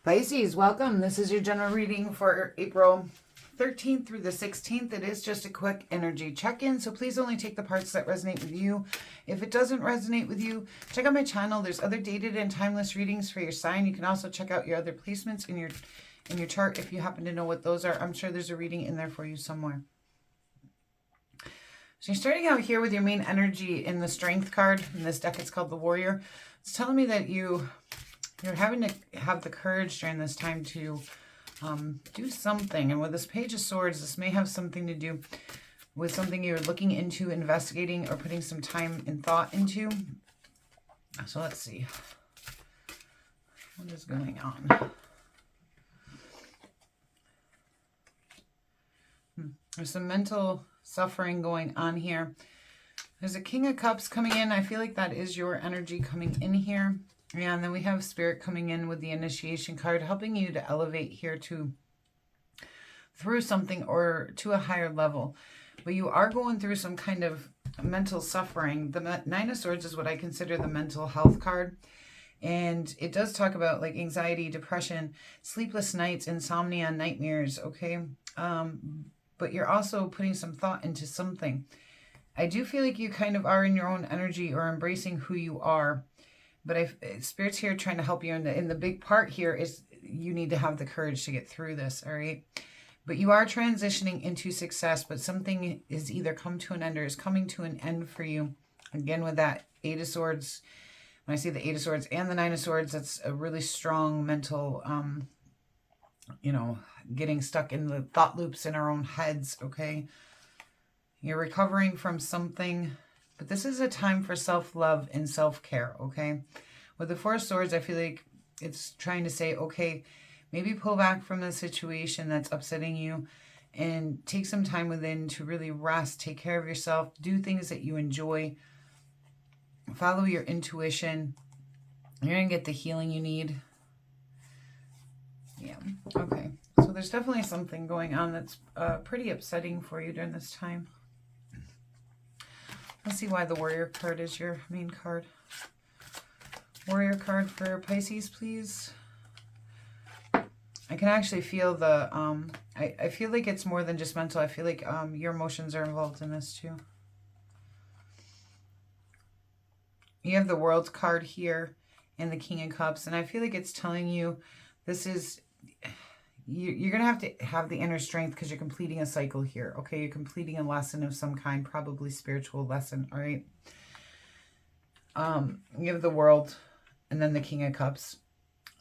Pisces, welcome. This is your general reading for April 13th through the 16th. It is just a quick energy check-in, so please only take the parts that resonate with you. If it doesn't resonate with you, check out my channel. There's other dated and timeless readings for your sign. You can also check out your other placements in your chart if you happen to know what those are. I'm sure there's a reading in there for you somewhere. So you're starting out here with your main energy in the Strength card. In this deck, it's called the Warrior. It's telling me that you're having to have the courage during this time to do something. And with this Page of Swords, this may have something to do with something you're looking into, investigating, or putting some time and thought into. So let's see. What is going on? There's some mental suffering going on here. There's a King of Cups coming in. I feel like that is your energy coming in here. Yeah, and then we have Spirit coming in with the Initiation card, helping you to elevate here through something or to a higher level. But you are going through some kind of mental suffering. The Nine of Swords is what I consider the mental health card. And it does talk about like anxiety, depression, sleepless nights, insomnia, nightmares, okay? But you're also putting some thought into something. I do feel like you kind of are in your own energy or embracing who you are. But Spirit's here trying to help you. And the big part here is you need to have the courage to get through this, all right? But you are transitioning into success, but something is either come to an end or is coming to an end for you. Again, with that Eight of Swords, when I see the Eight of Swords and the Nine of Swords, that's a really strong mental, getting stuck in the thought loops in our own heads, okay? You're recovering from something. But this is a time for self-love and self-care, okay? With the Four of Swords, I feel like it's trying to say, okay, maybe pull back from the situation that's upsetting you and take some time within to really rest, take care of yourself, do things that you enjoy, follow your intuition. You're going to get the healing you need. Yeah, okay. So there's definitely something going on that's pretty upsetting for you during this time. Let's see why the Warrior card is your main card. Warrior card for Pisces, please. I can actually feel the, I feel like it's more than just mental. I feel like your emotions are involved in this too. You have the World card here and the King of Cups. And I feel like it's telling you this is, you're going to have the inner strength because you're completing a cycle here. Okay, you're completing a lesson of some kind, probably spiritual lesson, all right? You have the World and then the King of Cups.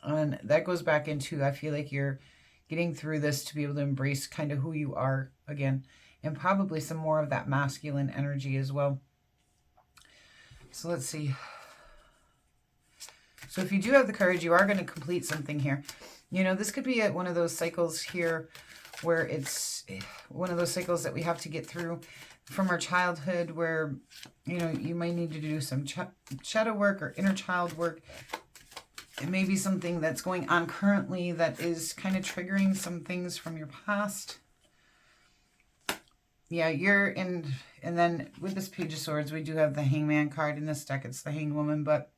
And that goes back into, I feel like you're getting through this to be able to embrace kind of who you are again. And probably some more of that masculine energy as well. So let's see. So if you do have the courage, you are going to complete something here. You know, this could be one of those cycles here where it's one of those cycles that we have to get through from our childhood where, you know, you might need to do some shadow work or inner child work. It may be something that's going on currently that is kind of triggering some things from your past. Yeah, you're in, and then with this Page of Swords, we do have the Hangman card in this deck. It's the Hanged Woman, but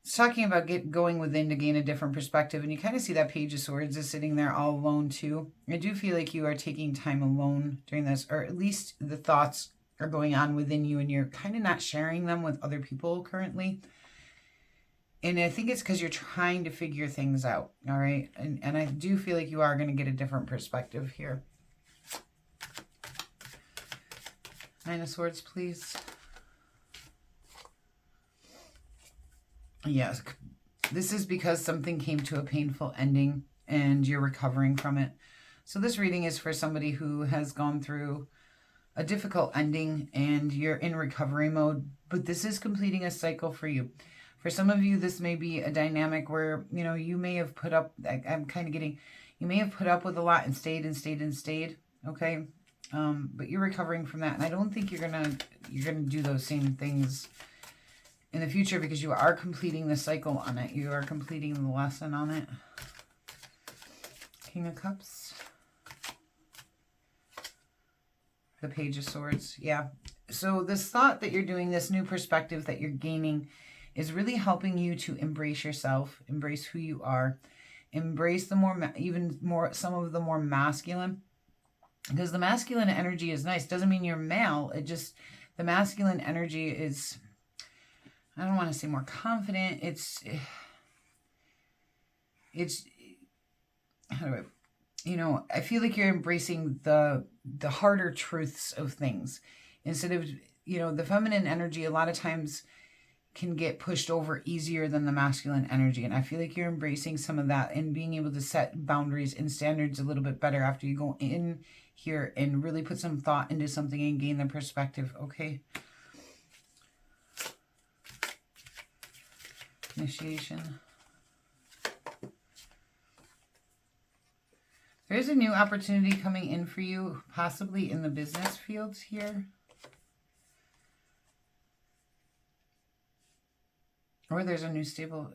it's talking about going within to gain a different perspective. And you kind of see that Page of Swords is sitting there all alone too. I do feel like you are taking time alone during this, or at least the thoughts are going on within you and you're kind of not sharing them with other people currently. And I think it's because you're trying to figure things out, all right? And I do feel like you are going to get a different perspective here. Nine of Swords, please. Yes, this is because something came to a painful ending and you're recovering from it. So this reading is for somebody who has gone through a difficult ending and you're in recovery mode, but this is completing a cycle for you. For some of you, this may be a dynamic where, you know, you may have put up, I'm kind of getting, you may have put up with a lot and stayed and stayed and stayed, okay? But you're recovering from that. And I don't think you're gonna do those same things in the future because you are completing the cycle on it. You are completing the lesson on it. King of Cups. The Page of Swords. Yeah. So this thought that you're doing, this new perspective that you're gaining is really helping you to embrace yourself, embrace who you are, embrace the more, even more, some of the more masculine, because the masculine energy is nice. Doesn't mean you're male. It just, the masculine energy is, I don't want to say more confident. It's, how do I, you know, I feel like you're embracing the harder truths of things instead of, you know, the feminine energy a lot of times can get pushed over easier than the masculine energy. And I feel like you're embracing some of that and being able to set boundaries and standards a little bit better after you go in here and really put some thought into something and gain the perspective. Okay. Initiation. There's a new opportunity coming in for you, possibly in the business fields here. Or there's a new stable,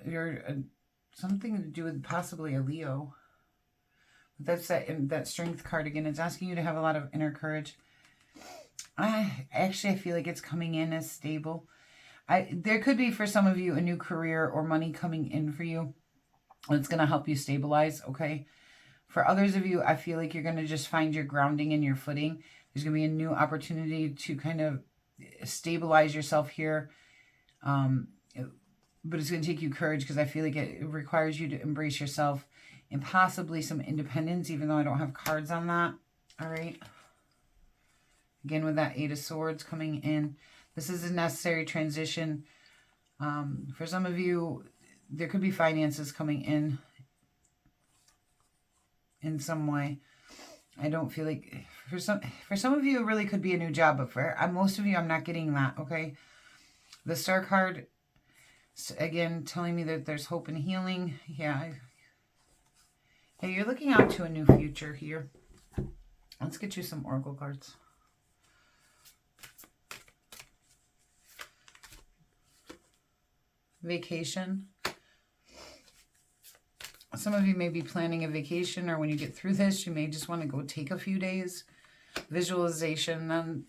something to do with possibly a Leo. That's that strength card again. It's asking you to have a lot of inner courage. I feel like it's coming in as stable. There could be for some of you a new career or money coming in for you. It's going to help you stabilize, okay? For others of you, I feel like you're going to just find your grounding and your footing. There's going to be a new opportunity to kind of stabilize yourself here. But it's going to take you courage because I feel like it requires you to embrace yourself and possibly some independence, even though I don't have cards on that. All right. Again, with that Eight of Swords coming in. This is a necessary transition. For some of you, there could be finances coming in some way. I don't feel like for some of you it really could be a new job, but for most of you I'm not getting that. Okay, the Star card again telling me that there's hope and healing. Yeah, you're looking out to a new future here. Let's get you some oracle cards. Vacation. Some of you may be planning a vacation, or when you get through this, you may just want to go take a few days. Visualization.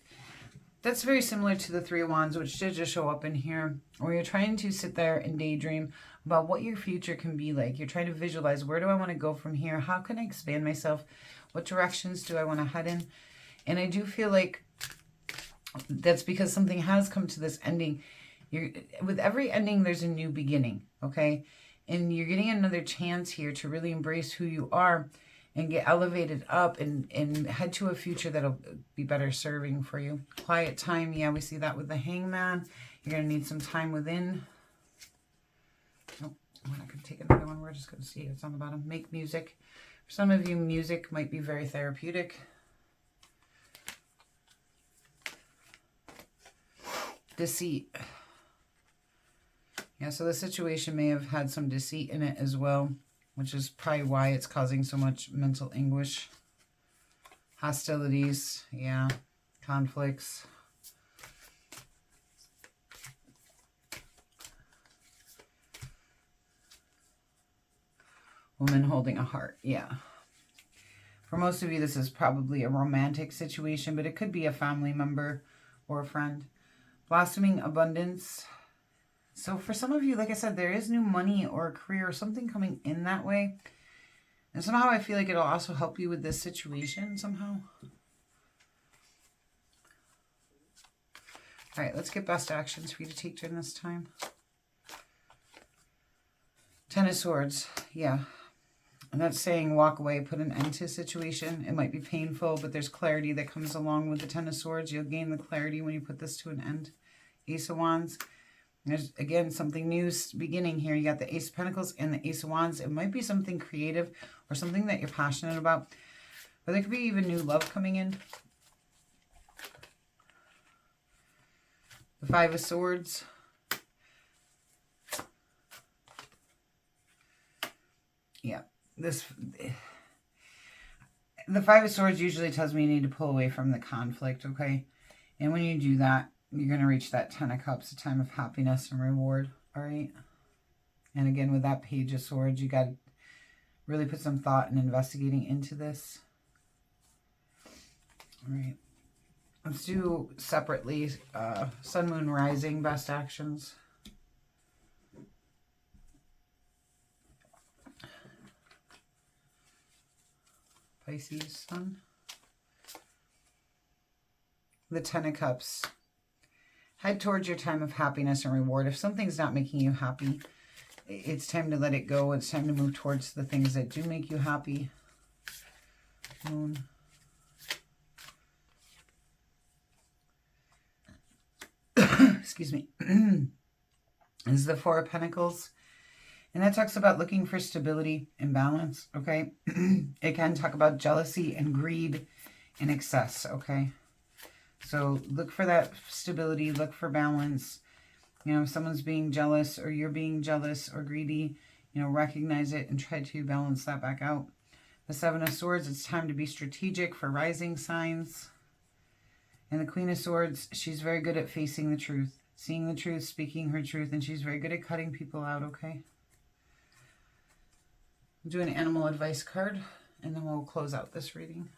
That's very similar to the Three of Wands, which did just show up in here, where you're trying to sit there and daydream about what your future can be like. You're trying to visualize, where do I want to go from here? How can I expand myself? What directions do I want to head in? And I do feel like that's because something has come to this ending. With every ending, there's a new beginning, okay? And you're getting another chance here to really embrace who you are and get elevated up and head to a future that'll be better serving for you. Quiet time. Yeah, we see that with the Hangman. You're going to need some time within. Oh, I'm not going to take another one. We're just going to see it's on the bottom. Make music. For some of you, music might be very therapeutic. Deceit. Yeah, so the situation may have had some deceit in it as well, which is probably why it's causing so much mental anguish. Hostilities, yeah, conflicts. Woman holding a heart, yeah. For most of you, this is probably a romantic situation, but it could be a family member or a friend. Blossoming abundance. So for some of you, like I said, there is new money or a career or something coming in that way. And somehow I feel like it'll also help you with this situation somehow. All right, let's get best actions for you to take during this time. Ten of Swords, yeah. And that's saying walk away, put an end to a situation. It might be painful, but there's clarity that comes along with the Ten of Swords. You'll gain the clarity when you put this to an end. Ace of Wands. There's, again, something new beginning here. You got the Ace of Pentacles and the Ace of Wands. It might be something creative or something that you're passionate about. But there could be even new love coming in. The Five of Swords. Yeah. The Five of Swords usually tells me you need to pull away from the conflict, okay? And when you do that, you're going to reach that Ten of Cups, a time of happiness and reward, all right? And again, with that Page of Swords, you got to really put some thought and investigating into this. All right. Let's do separately Sun, Moon, Rising, best actions. Pisces sun. The Ten of Cups. Head towards your time of happiness and reward. If something's not making you happy, it's time to let it go. It's time to move towards the things that do make you happy. Moon. Excuse me. This is the Four of Pentacles. And that talks about looking for stability and balance, okay? It can talk about jealousy and greed and excess, okay? So look for that stability, look for balance. You know, if someone's being jealous or you're being jealous or greedy, you know, recognize it and try to balance that back out. The Seven of Swords, it's time to be strategic for rising signs. And the Queen of Swords, she's very good at facing the truth, seeing the truth, speaking her truth, and she's very good at cutting people out, okay? I'll do an animal advice card, and then we'll close out this reading.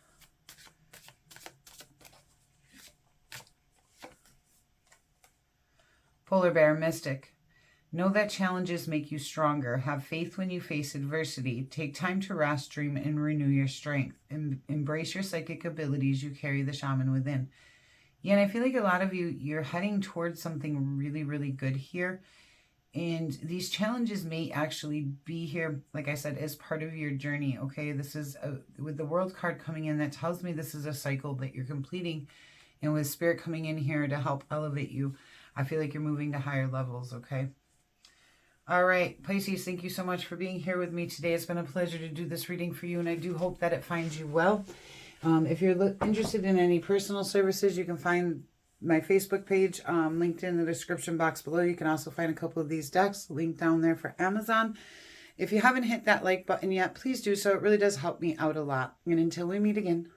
Polar Bear, Mystic. Know that challenges make you stronger. Have faith when you face adversity. Take time to rest, dream, and renew your strength. Embrace your psychic abilities. You carry the shaman within. Yeah, and I feel like a lot of you, you're heading towards something really, really good here. And these challenges may actually be here, like I said, as part of your journey, okay? This is, with the World card coming in, that tells me this is a cycle that you're completing. And with Spirit coming in here to help elevate you, I feel like you're moving to higher levels, okay? All right, Pisces, thank you so much for being here with me today. It's been a pleasure to do this reading for you, and I do hope that it finds you well. If you're interested in any personal services, you can find my Facebook page linked in the description box below. You can also find a couple of these decks linked down there for Amazon. If you haven't hit that like button yet, please do so. It really does help me out a lot. And until we meet again,